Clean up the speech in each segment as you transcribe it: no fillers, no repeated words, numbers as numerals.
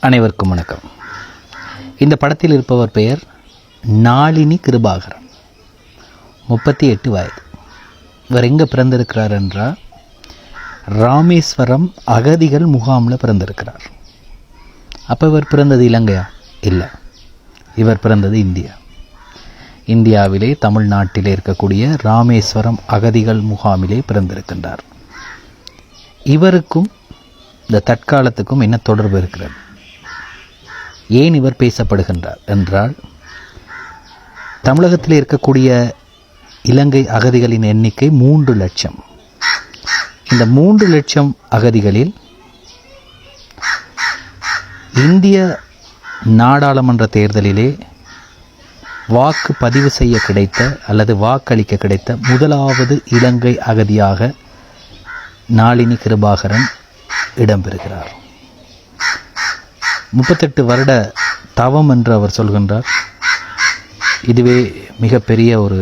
அனைவருக்கும் வணக்கம். இந்த படத்தில் இருப்பவர் பெயர் நாளினி கிருபாகரன். 38 வயது. இவர் எங்கே பிறந்திருக்கிறார் என்றால் ராமேஸ்வரம் அகதிகள் முகாமில் பிறந்திருக்கிறார். அப்போ இவர் பிறந்தது இலங்கையா? இல்லை, இவர் பிறந்தது இந்தியாவிலே தமிழ்நாட்டிலே இருக்கக்கூடிய ராமேஸ்வரம் அகதிகள் முகாமிலே பிறந்திருக்கின்றார். இவருக்கும் இந்த தற்காலத்துக்கும் என்ன தொடர்பு இருக்கிறது? ஏன் இவர் பேசப்படுகின்றார் என்றால், தமிழகத்தில் இருக்கக்கூடிய இலங்கை அகதிகளின் எண்ணிக்கை 3 லட்சம். இந்த 3 லட்சம் அகதிகளில் இந்திய நாடாளுமன்ற தேர்தலிலே வாக்கு பதிவு செய்ய கிடைத்த அல்லது வாக்களிக்க கிடைத்த முதலாவது இலங்கை அகதியாக நாளினி கிருபாகரன் இடம்பெறுகிறார். 38 வருட தவம் என்று அவர் சொல்கின்றார். இதுவே மிகப்பெரிய ஒரு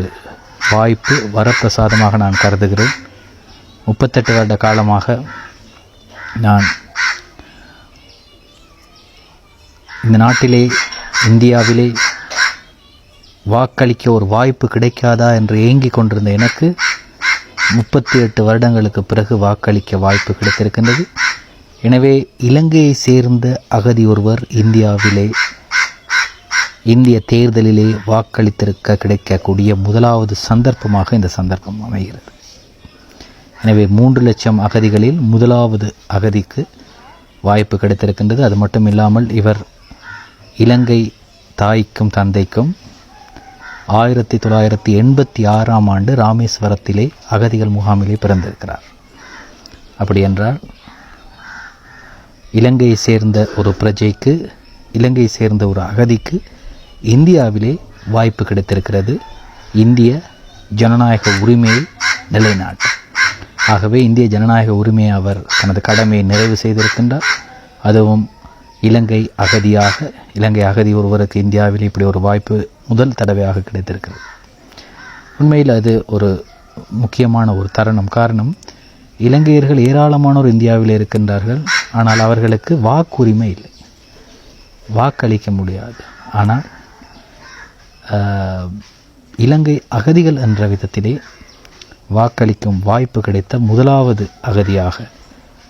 வாய்ப்பு, வரப்பிரசாதமாக நான் கருதுகிறேன். 38 வருட காலமாக நான் இந்த நாட்டிலே இந்தியாவிலே வாக்களிக்க ஒரு வாய்ப்பு கிடைக்காதா என்று ஏங்கிக் கொண்டிருந்த எனக்கு 38 வருடங்களுக்கு பிறகு வாக்களிக்க வாய்ப்பு கிடைத்திருக்கின்றது. எனவே இலங்கையை சேர்ந்த அகதி ஒருவர் இந்தியாவிலே இந்திய தேர்தலிலே வாக்களித்திருக்க கிடைக்கக்கூடிய முதலாவது சந்தர்ப்பமாக இந்த சந்தர்ப்பம் அமைகிறது. எனவே 3 லட்சம் அகதிகளில் முதலாவது அகதிக்கு வாய்ப்பு கிடைத்திருக்கின்றது. அது மட்டும் இல்லாமல் இவர் இலங்கை தாய்க்கும் தந்தைக்கும் 1986ஆம் ஆண்டு ராமேஸ்வரத்திலே அகதிகள் முகாமிலே பிறந்திருக்கிறார். அப்படி என்றால் இலங்கையை சேர்ந்த ஒரு பிரஜைக்கு, இலங்கையை சேர்ந்த ஒரு அகதிக்கு இந்தியாவிலே வாய்ப்பு கிடைத்திருக்கிறது, இந்திய ஜனநாயக உரிமையை நிலைநாட்ட. ஆகவே இந்திய ஜனநாயக உரிமையை அவர் தனது கடமையை நிறைவு செய்திருக்கின்றார். அதுவும் இலங்கை அகதி ஒருவருக்கு இந்தியாவில் இப்படி ஒரு வாய்ப்பு முதல் தடவையாக கிடைத்திருக்கிறது. உண்மையில் அது ஒரு முக்கியமான ஒரு தருணம். காரணம், இலங்கையர்கள் ஏராளமானோர் இந்தியாவில் இருக்கின்றார்கள். ஆனால் அவர்களுக்கு வாக்குரிமை இல்லை, வாக்களிக்க முடியாது. ஆனால் இலங்கை அகதிகள் என்ற விதத்திலே வாக்களிக்கும் வாய்ப்பு கிடைத்த முதலாவது அகதியாக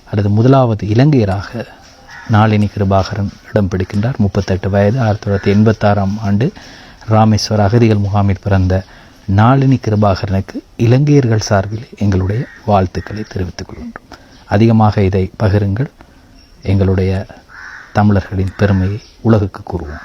அல்லது முதலாவது இலங்கையராக நாளினி கிருபாகரன் இடம் பிடிக்கின்றார். 38 வயது. 1986ஆம் ஆண்டு ராமேஸ்வர அகதிகள் முகாமில் பிறந்த நாளினி கிருபாகரனுக்கு இலங்கையர்கள் சார்பில் எங்களுடைய வாழ்த்துக்களை தெரிவித்துக் கொள்கின்றோம். அதிகமாக இதை பகிருங்கள். எங்களுடைய தமிழர்களின் பெருமையை உலகுக்கு கூறுவோம்.